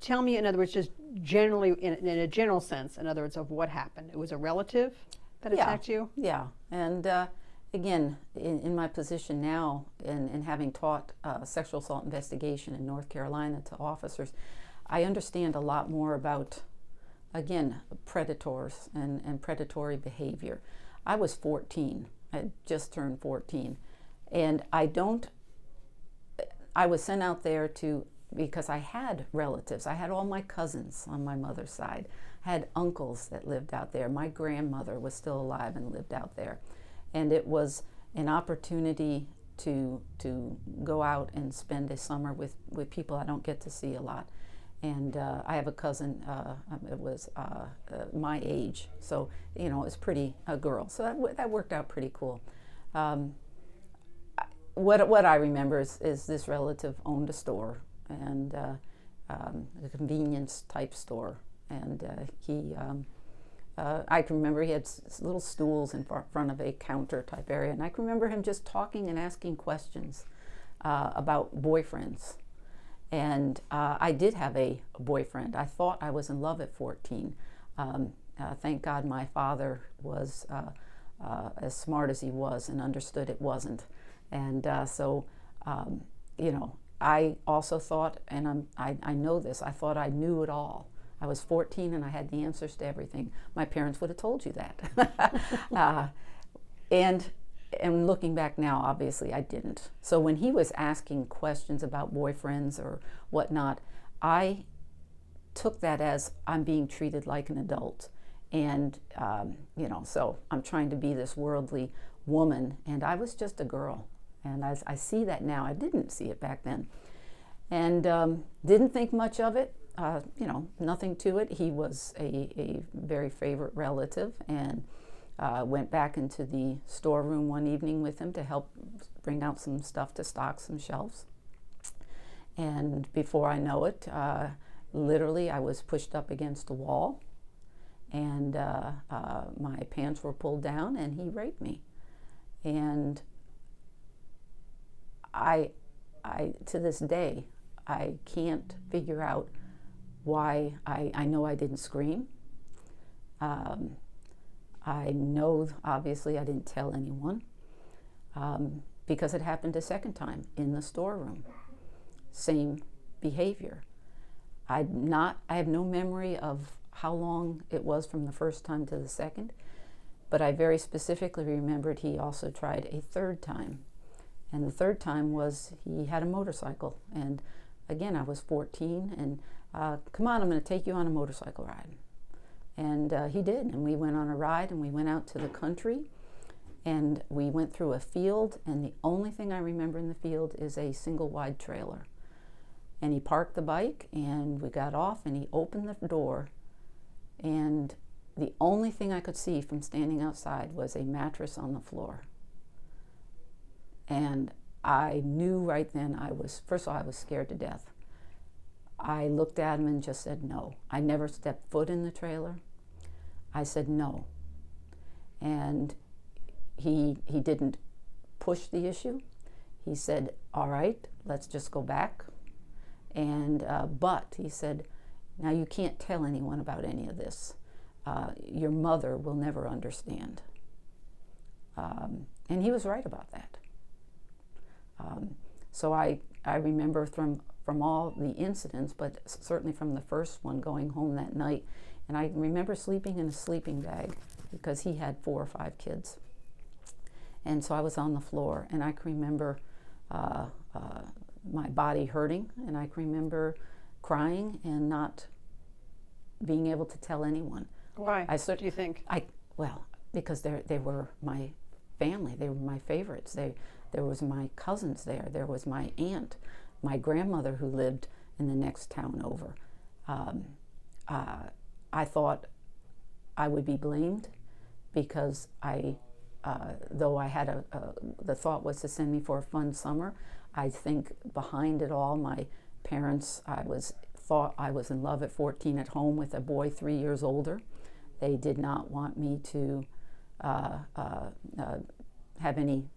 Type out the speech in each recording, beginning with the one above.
tell me, in other words, just generally, in a general sense, in other words, of what happened. It was a relative that attacked you? Yeah, and again, in my position now, in having taught sexual assault investigation in North Carolina to officers, I understand a lot more about, again, predators and predatory behavior. I was 14. I had just turned 14. And I was sent out there because I had relatives. I had all my cousins on my mother's side. I had uncles that lived out there. My grandmother was still alive and lived out there. And it was an opportunity to go out and spend a summer with people I don't get to see a lot. And I have a cousin, it was my age, so, it was a girl. So that worked out pretty cool. What I remember is this relative owned a store, and a convenience type store. And I can remember he had little stools in front of a counter type area, and I can remember him just talking and asking questions about boyfriends. And I did have a boyfriend. I thought I was in love at 14. Thank God my father was as smart as he was and understood it wasn't. And so, I also thought, and I know this, I thought I knew it all. I was 14 and I had the answers to everything. My parents would have told you that. And looking back now, obviously I didn't. So when he was asking questions about boyfriends or whatnot, I took that as I'm being treated like an adult. And, so I'm trying to be this worldly woman, and I was just a girl. And I see that now. I didn't see it back then. And didn't think much of it. Nothing to it. He was a very favorite relative, and went back into the storeroom one evening with him to help bring out some stuff to stock some shelves. And before I know it, literally I was pushed up against a wall, and my pants were pulled down, and he raped me. And I to this day, I can't figure out why. I know I didn't scream. I know, obviously, I didn't tell anyone because it happened a second time in the storeroom. Same behavior. I have no memory of how long it was from the first time to the second, but I very specifically remembered he also tried a third time. And the third time was he had a motorcycle. And again, I was 14, and come on, I'm going to take you on a motorcycle ride. And he did, and we went on a ride, and we went out to the country, and we went through a field, and the only thing I remember in the field is a single wide trailer. And he parked the bike, and we got off, and he opened the door, and the only thing I could see from standing outside was a mattress on the floor. And I knew right then first of all, I was scared to death. I looked at him and just said no. I never stepped foot in the trailer. I said no. And he didn't push the issue. He said, all right, let's just go back. And but he said, now you can't tell anyone about any of this. Your mother will never understand. And he was right about that. So I remember from all the incidents, but certainly from the first one, going home that night, and I remember sleeping in a sleeping bag because he had 4 or 5 kids. And so I was on the floor, and I can remember my body hurting, and I can remember crying and not being able to tell anyone. Why? Do you think? Well, because they were my family. They were my favorites. There was my cousins there. There was my aunt, my grandmother who lived in the next town over. I thought I would be blamed because though I had the thought was to send me for a fun summer, I think behind it all, my parents, thought I was in love at 14 at home with a boy 3 years older. They did not want me to have any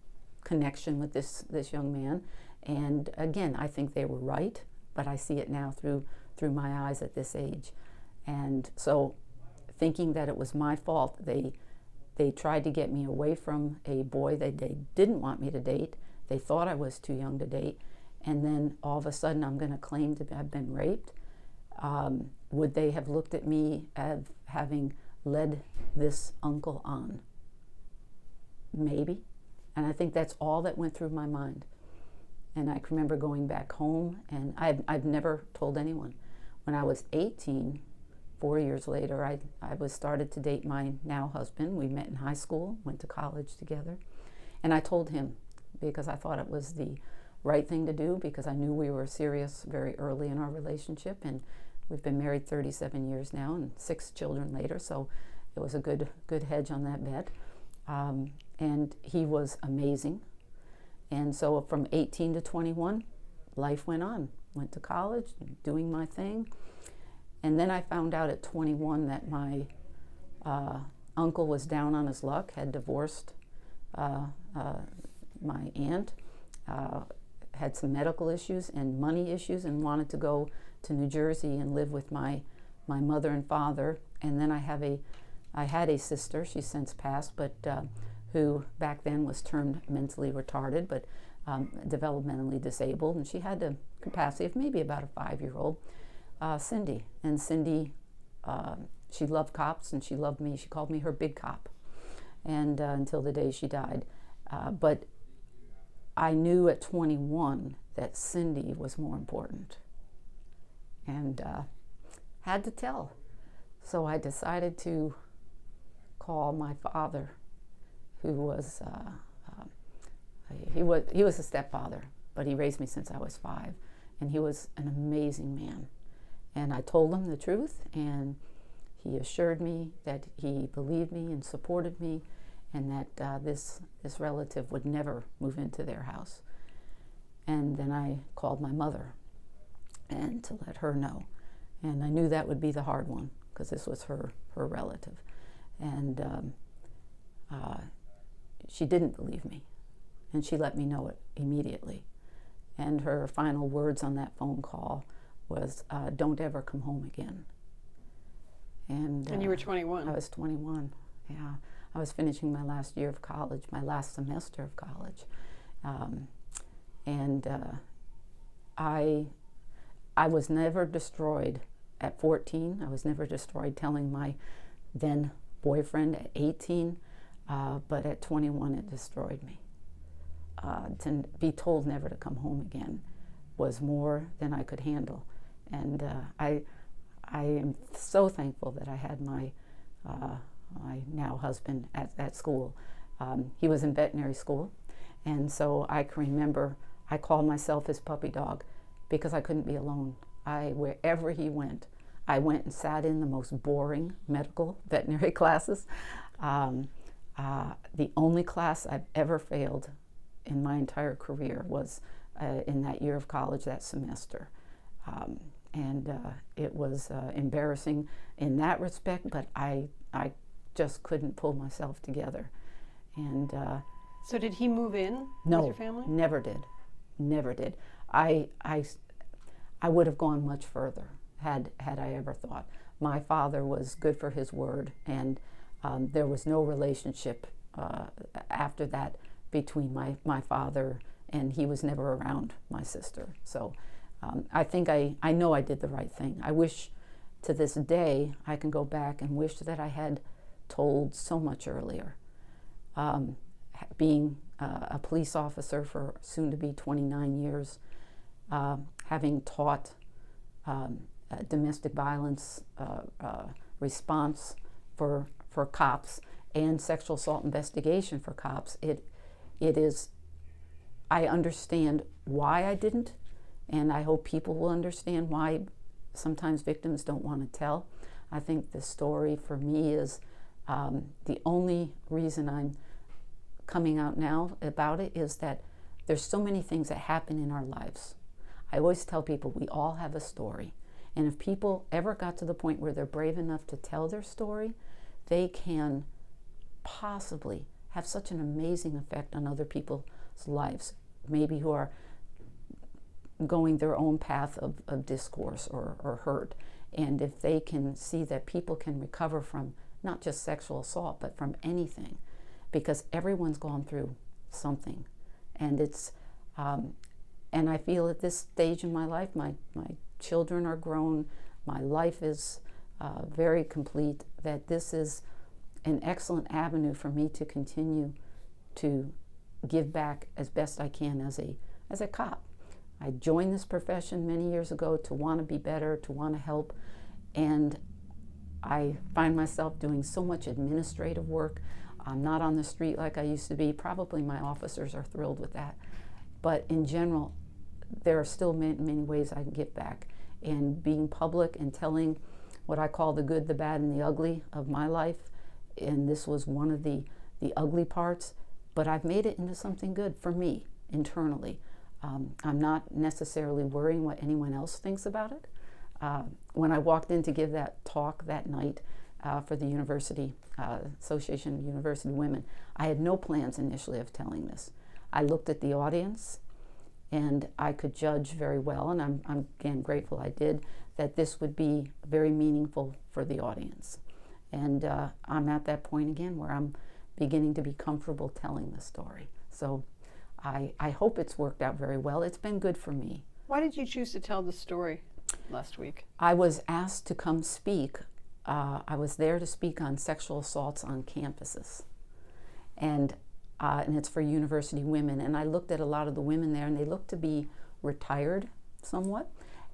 connection with this young man. And again, I think they were right, but I see it now through through my eyes at this age. And so thinking that it was my fault, they tried to get me away from a boy that they didn't want me to date. They thought I was too young to date. And then all of a sudden I'm going to claim to have been raped. Would they have looked at me as having led this uncle on? Maybe. And I think that's all that went through my mind. And I can remember going back home, and I've never told anyone. When I was 18, 4 years later, I was started to date my now husband. We met in high school, went to college together. And I told him because I thought it was the right thing to do, because I knew we were serious very early in our relationship. And we've been married 37 years now and 6 children later, so it was a good hedge on that bet. And he was amazing. And so from 18 to 21, life went on. Went to college, doing my thing. And then I found out at 21 that my uncle was down on his luck, had divorced my aunt, had some medical issues and money issues, and wanted to go to New Jersey and live with my mother and father. And then I had a sister, she's since passed, but who back then was termed mentally retarded, but developmentally disabled, and she had the capacity of maybe about a 5-year-old, Cindy. And Cindy, she loved cops and she loved me. She called me her big cop, and until the day she died. But I knew at 21 that Cindy was more important, and had to tell. So I decided to call my father, who was he was a stepfather, but he raised me since I was 5, and he was an amazing man. And I told him the truth, and he assured me that he believed me and supported me, and that this relative would never move into their house. And then I called my mother, and to let her know. And I knew that would be the hard one, because this was her relative. And she didn't believe me, and she let me know it immediately. And her final words on that phone call was, "Don't ever come home again." And you were 21. I was 21, yeah. I was finishing my last year of college, my last semester of college. I was never destroyed at 14. I was never destroyed telling my then boyfriend at 18, but at 21 it destroyed me. To be told never to come home again was more than I could handle. And I am so thankful that I had my now husband at school. He was in veterinary school, and so I can remember I called myself his puppy dog because I couldn't be alone. Wherever he went, I went and sat in the most boring medical veterinary classes. The only class I've ever failed in my entire career was in that year of college, that semester. It was embarrassing in that respect, but I just couldn't pull myself together. And so did he move in no, with your family? Never did. I would have gone much further had I ever thought. My father was good for his word, and there was no relationship after that between my father, and he was never around my sister. So I think I know I did the right thing. I wish to this day I can go back and wish that I had told so much earlier. Being a police officer for soon to be 29 years, having taught domestic violence response for cops and sexual assault investigation for cops, it is, I understand why I didn't, and I hope people will understand why sometimes victims don't want to tell. I think the story for me is the only reason I'm coming out now about it is that there's so many things that happen in our lives. I always tell people we all have a story, and if people ever got to the point where they're brave enough to tell their story, they can possibly have such an amazing effect on other people's lives, maybe who are going their own path of discourse or hurt. And if they can see that people can recover from not just sexual assault, but from anything, because everyone's gone through something. And it's, and I feel at this stage in my life, my children are grown, my life is very complete, that this is an excellent avenue for me to continue to give back as best I can as a cop. I joined this profession many years ago to want to be better, to want to help, and I find myself doing so much administrative work. I'm not on the street like I used to be. Probably my officers are thrilled with that. But in general, there are still many ways I can give back. And being public and telling what I call the good, the bad, and the ugly of my life, and this was one of the ugly parts, but I've made it into something good for me internally. I'm not necessarily worrying what anyone else thinks about it. When I walked in to give that talk that night for the University Association of University Women, I had no plans initially of telling this. I looked at the audience and I could judge very well, and I'm again grateful I did, that this would be very meaningful for the audience. And I'm at that point again where I'm beginning to be comfortable telling the story. So I hope it's worked out very well. It's been good for me. Why did you choose to tell the story last week? I was asked to come speak. I was there to speak on sexual assaults on campuses. And it's for university women. And I looked at a lot of the women there, and they looked to be retired somewhat.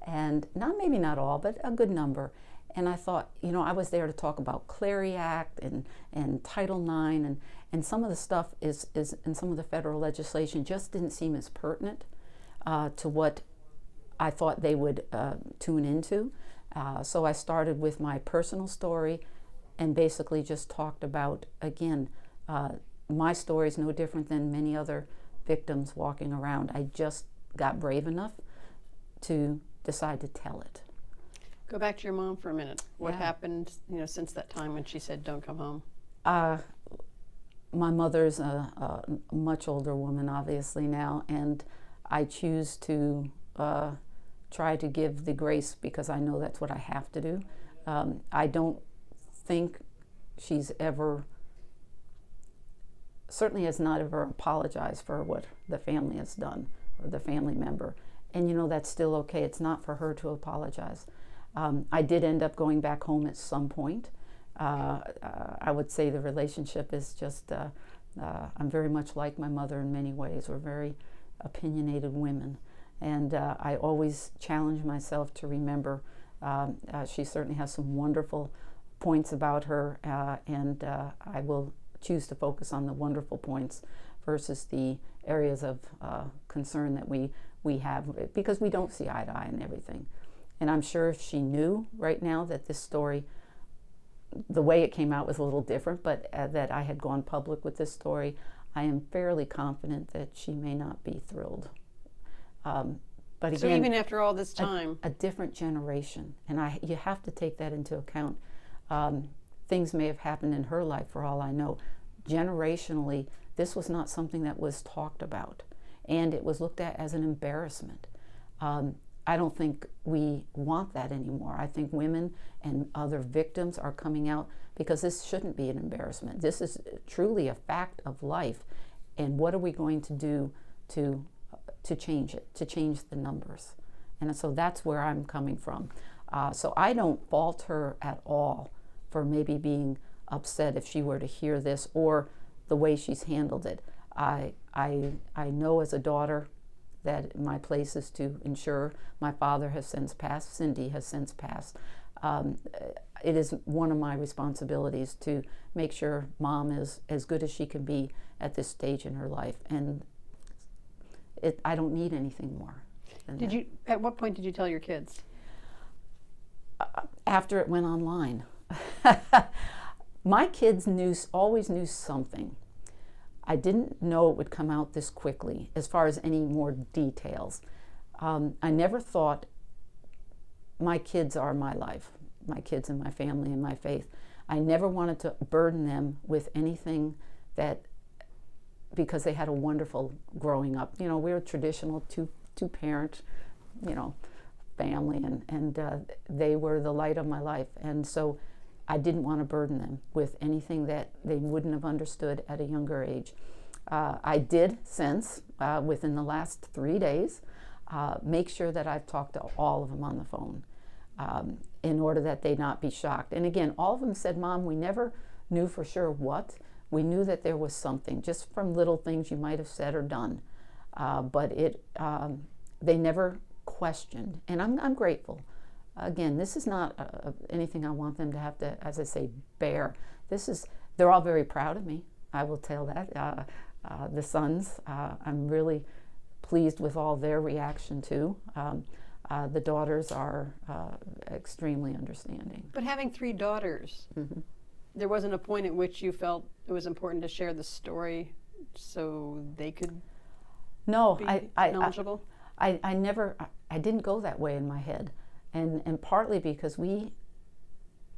And maybe not all, but a good number. And I thought, I was there to talk about Clery Act and Title IX, and some of the stuff is in some of the federal legislation just didn't seem as pertinent to what I thought they would tune into. So I started with my personal story and basically just talked about, again, my story is no different than many other victims walking around. I just got brave enough to decide to tell it. Go back to your mom for a minute. What Yeah. happened, since that time when she said, "Don't come home"? My mother's a much older woman, obviously now, and I choose to try to give the grace because I know that's what I have to do. I don't think she's ever, certainly has not ever apologized for what the family has done or the family member. And that's still okay. It's not for her to apologize. I did end up going back home at some point. I would say the relationship is just, I'm very much like my mother in many ways. We're very opinionated women. And I always challenge myself to remember she certainly has some wonderful points about her, and I will choose to focus on the wonderful points versus the areas of concern that we have, because we don't see eye to eye in everything. And I'm sure if she knew right now that this story, the way it came out was a little different, but that I had gone public with this story, I am fairly confident that she may not be thrilled. But again, So even after all this time, a different generation, and you have to take that into account. Things may have happened in her life for all I know. Generationally, this was not something that was talked about, and it was looked at as an embarrassment. I don't think we want that anymore. I think women and other victims are coming out because this shouldn't be an embarrassment. This is truly a fact of life, and what are we going to do to change it, to change the numbers? And so that's where I'm coming from. So I don't fault her at all for maybe being upset if she were to hear this, or the way she's handled it. I know as a daughter that my place is to ensure. My father has since passed, Cindy has since passed. It is one of my responsibilities to make sure Mom is as good as she can be at this stage in her life, and I don't need anything more than that. At what point did you tell your kids? After it went online. My kids always knew something. I didn't know it would come out this quickly as far as any more details. I never thought, my kids are my life, my kids and my family and my faith. I never wanted to burden them with anything because they had a wonderful growing up. We were traditional two-parent family, and they were the light of my life. And so I didn't want to burden them with anything that they wouldn't have understood at a younger age. I did since, within the last 3 days, make sure that I've talked to all of them on the phone in order that they not be shocked. And again, all of them said, Mom, we never knew for sure what. We knew that there was something, just from little things you might have said or done. But they never questioned. And I'm grateful. Again, this is not anything I want them to have to, as I say, bear. They're all very proud of me, I will tell that. The sons, I'm really pleased with all their reaction too. The daughters are extremely understanding. But having 3 daughters, there wasn't a point at which you felt it was important to share the story so they could be knowledgeable? I didn't go that way in my head. And partly because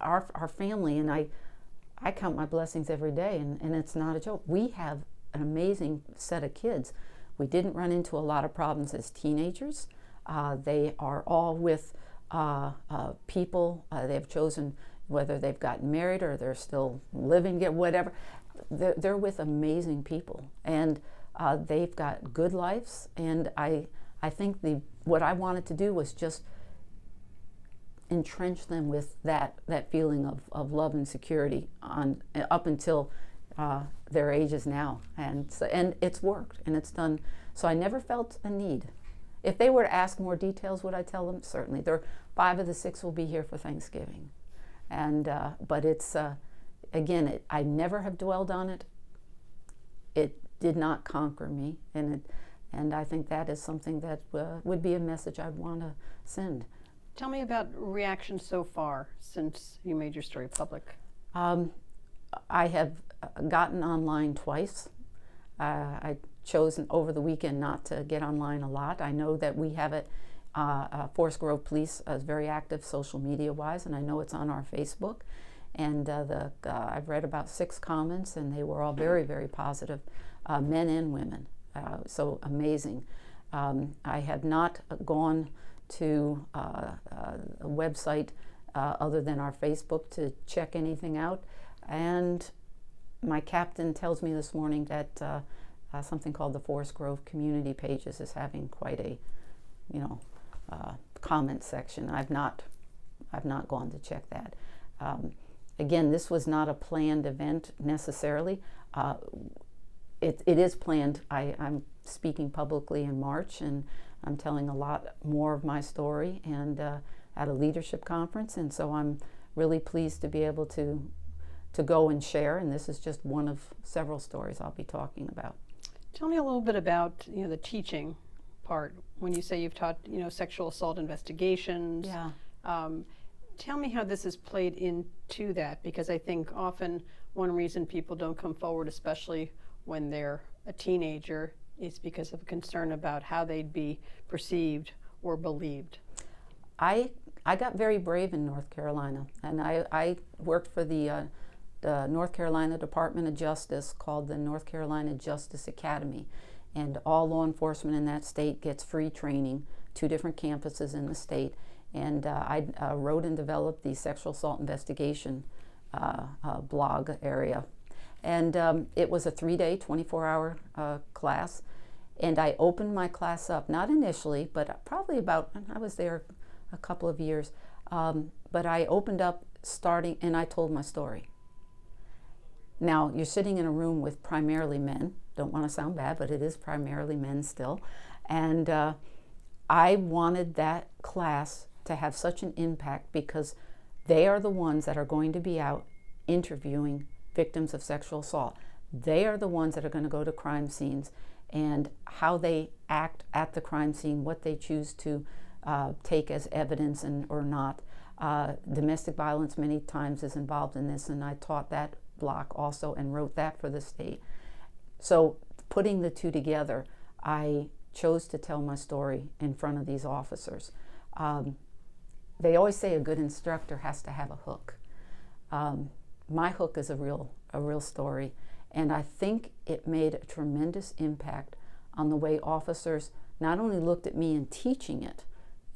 our family, and I count my blessings every day, and it's not a joke. We have an amazing set of kids. We didn't run into a lot of problems as teenagers. They are all with people. They've chosen whether they've gotten married or they're still living, whatever. They're with amazing people, and they've got good lives. And I think what I wanted to do was just entrench them with that feeling of love and security up until their ages now, and it's worked and it's done. So I never felt a need. If they were to ask more details, would I tell them? Certainly. 5 of the 6 will be here for Thanksgiving, and but it's again, I never have dwelled on it. It did not conquer me, and I think that is something that would be a message I'd want to send. Tell me about reactions so far since you made your story public. I have gotten online twice. I chose over the weekend not to get online a lot. I know that we have it, Forest Grove Police is very active social media wise, and I know it's on our Facebook. And I've read about 6 comments, and they were all very, very positive, men and women. So amazing. I have not gone to a website other than our Facebook to check anything out. And my captain tells me this morning that something called the Forest Grove Community Pages is having quite a, comment section. I've not gone to check that. Again, this was not a planned event necessarily. It is planned. I'm speaking publicly in March, and I'm telling a lot more of my story, and at a leadership conference, and so I'm really pleased to be able to go and share, and this is just one of several stories I'll be talking about. Tell me a little bit about the teaching part. When you say you've taught sexual assault investigations, tell me how this has played into that, because I think often one reason people don't come forward, especially when they're a teenager, is because of concern about how they'd be perceived or believed. I got very brave in North Carolina, and I worked for the North Carolina Department of Justice, called the North Carolina Justice Academy, and all law enforcement in that state gets free training, 2 different campuses in the state, and I wrote and developed the sexual assault investigation blog area. And it was a 3-day, 24-hour class. And I opened my class up, not initially, but probably I was there a couple of years, but I opened up starting, and I told my story. Now, you're sitting in a room with primarily men. Don't want to sound bad, but it is primarily men still. And I wanted that class to have such an impact because they are the ones that are going to be out interviewing victims of sexual assault. They are the ones that are going to go to crime scenes, and how they act at the crime scene, what they choose to take as evidence or not. Domestic violence many times is involved in this, and I taught that block also and wrote that for the state. So putting the 2 together, I chose to tell my story in front of these officers. They always say a good instructor has to have a hook. My hook is a real story, and I think it made a tremendous impact on the way officers not only looked at me in teaching it,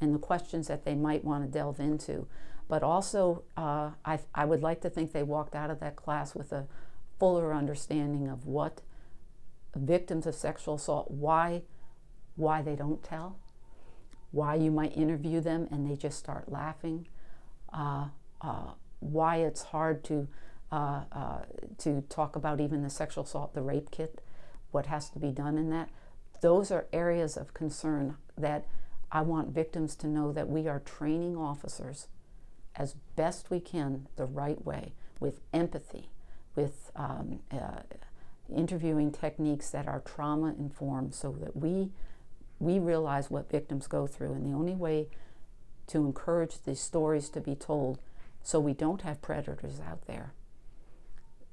and the questions that they might want to delve into. But also, I would like to think they walked out of that class with a fuller understanding of what victims of sexual assault, why they don't tell, why you might interview them and they just start laughing, why it's hard to talk about even the sexual assault, the rape kit, what has to be done in that. Those are areas of concern that I want victims to know that we are training officers as best we can the right way, with empathy, with interviewing techniques that are trauma informed, so that we realize what victims go through. And the only way to encourage these stories to be told so we don't have predators out there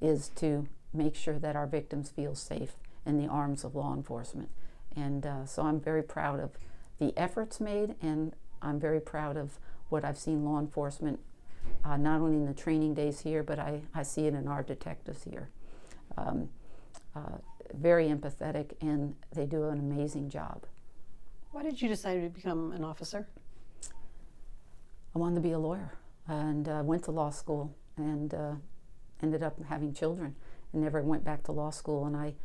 is to make sure that our victims feel safe in the arms of law enforcement. And so I'm very proud of the efforts made, and I'm very proud of what I've seen law enforcement, not only in the training days here, but I see it in our detectives here. Very empathetic, and they do an amazing job. Why did you decide to become an officer? I wanted to be a lawyer, and went to law school, and ended up having children, and never went back to law school. And I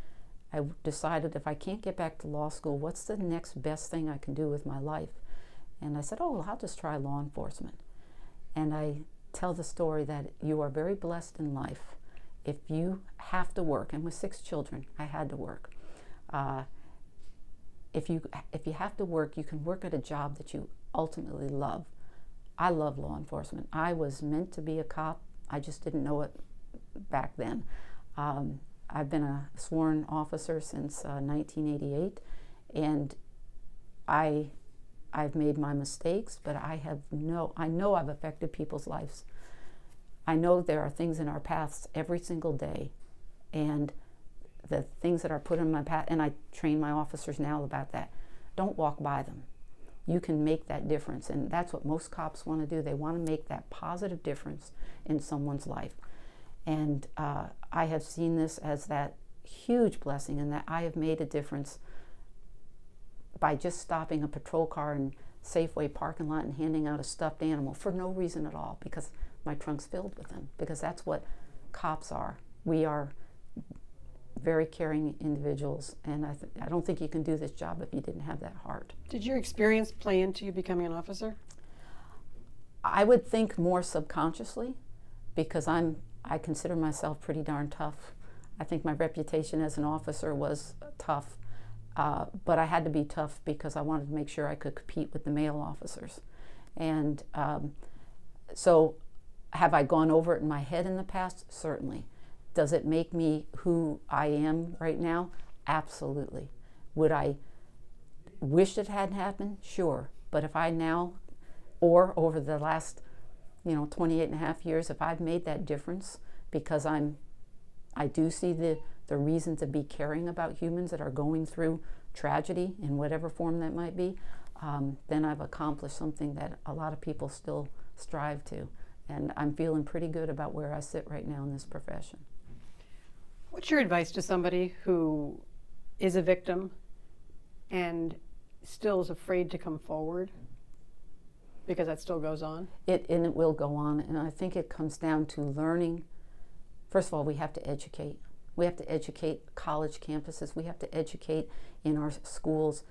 decided, if I can't get back to law school, what's the next best thing I can do with my life? And I said, oh, well, I'll just try law enforcement. And I tell the story that you are very blessed in life if you have to work. And with 6 children, I had to work. If you have to work, you can work at a job that you ultimately love. I love law enforcement. I was meant to be a cop. I just didn't know it back then. I've been a sworn officer since 1988, and I've made my mistakes, but I know I've affected people's lives. I know there are things in our paths every single day, and the things that are put in my path, and I train my officers now about that. Don't walk by them. You can make that difference, and that's what most cops want to do. They want to make that positive difference in someone's life. And I have seen this as that huge blessing, in that I have made a difference by just stopping a patrol car in Safeway parking lot and handing out a stuffed animal for no reason at all, because my trunk's filled with them, because that's what cops are. We are very caring individuals, and I don't think you can do this job if you didn't have that heart. Did your experience play into you becoming an officer? I would think more subconsciously, because I consider myself pretty darn tough. I think my reputation as an officer was tough, but I had to be tough because I wanted to make sure I could compete with the male officers. And so have I gone over it in my head in the past? Certainly. Does it make me who I am right now? Absolutely. Would I wish it hadn't happened? Sure. But if I now, or over the last 28 and a half years, if I've made that difference because I do see the reason to be caring about humans that are going through tragedy in whatever form that might be, then I've accomplished something that a lot of people still strive to. And I'm feeling pretty good about where I sit right now in this profession. What's your advice to somebody who is a victim and still is afraid to come forward? Because that still goes on? And it will go on, and I think it comes down to learning. First of all, we have to educate. We have to educate college campuses. We have to educate in our schools.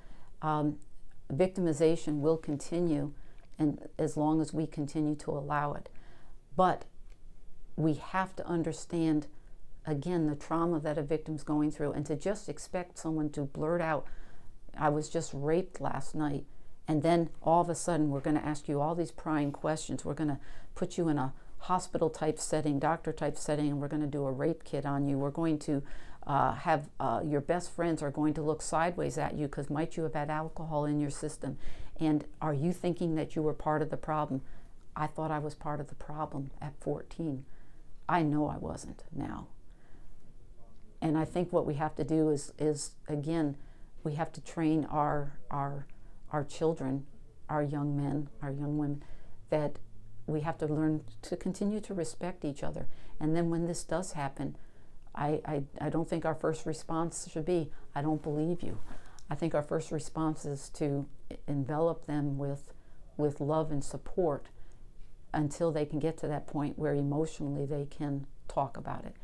Victimization will continue, and as long as we continue to allow it. But we have to understand, again, the trauma that a victim's going through, and to just expect someone to blurt out, I was just raped last night, and then all of a sudden we're going to ask you all these prying questions. We're going to put you in a hospital type setting, doctor type setting, and we're going to do a rape kit on you. We're going to have your best friends are going to look sideways at you because might you have had alcohol in your system, and are you thinking that you were part of the problem? I thought I was part of the problem at 14. I know I wasn't now. And I think what we have to do is again, we have to train our children, our young men, our young women, that we have to learn to continue to respect each other. And then when this does happen, I don't think our first response should be, I don't believe you. I think our first response is to envelop them with with love and support until they can get to that point where emotionally they can talk about it.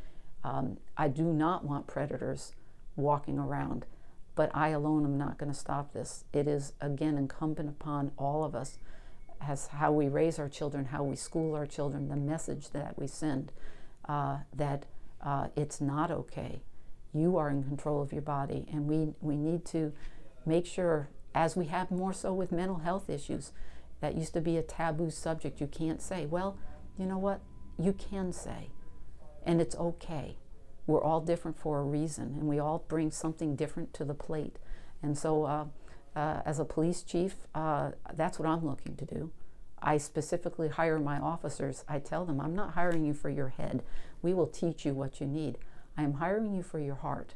I do not want predators walking around, but I alone am not going to stop this. It is, again, incumbent upon all of us as how we raise our children, how we school our children, the message that we send, that it's not okay. You are in control of your body, and we need to make sure, as we have more so with mental health issues, that used to be a taboo subject. You can't say. Well, you know what? You can say, and it's okay. We're all different for a reason, and we all bring something different to the plate. And so as a police chief, that's what I'm looking to do. I specifically hire my officers. I tell them, I'm not hiring you for your head. We will teach you what you need. I am hiring you for your heart.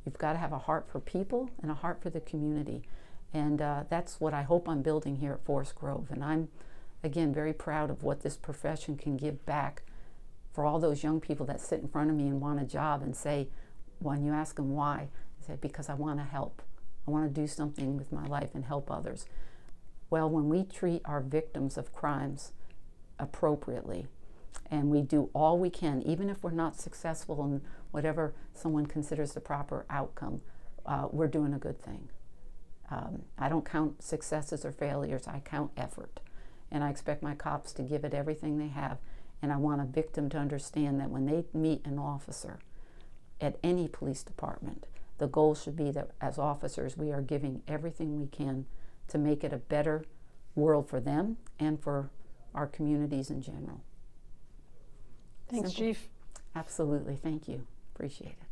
You've got to have a heart for people and a heart for the community. And that's what I hope I'm building here at Forest Grove. And I'm, again, very proud of what this profession can give back for all those young people that sit in front of me and want a job and say, when you ask them why, they say, because I want to help. I want to do something with my life and help others. Well, when we treat our victims of crimes appropriately, and we do all we can, even if we're not successful in whatever someone considers the proper outcome, we're doing a good thing. I don't count successes or failures, I count effort. And I expect my cops to give it everything they have. And I want a victim to understand that when they meet an officer at any police department, the goal should be that as officers, we are giving everything we can to make it a better world for them and for our communities in general. Thanks, Simple. Chief. Absolutely, thank you. Appreciate it.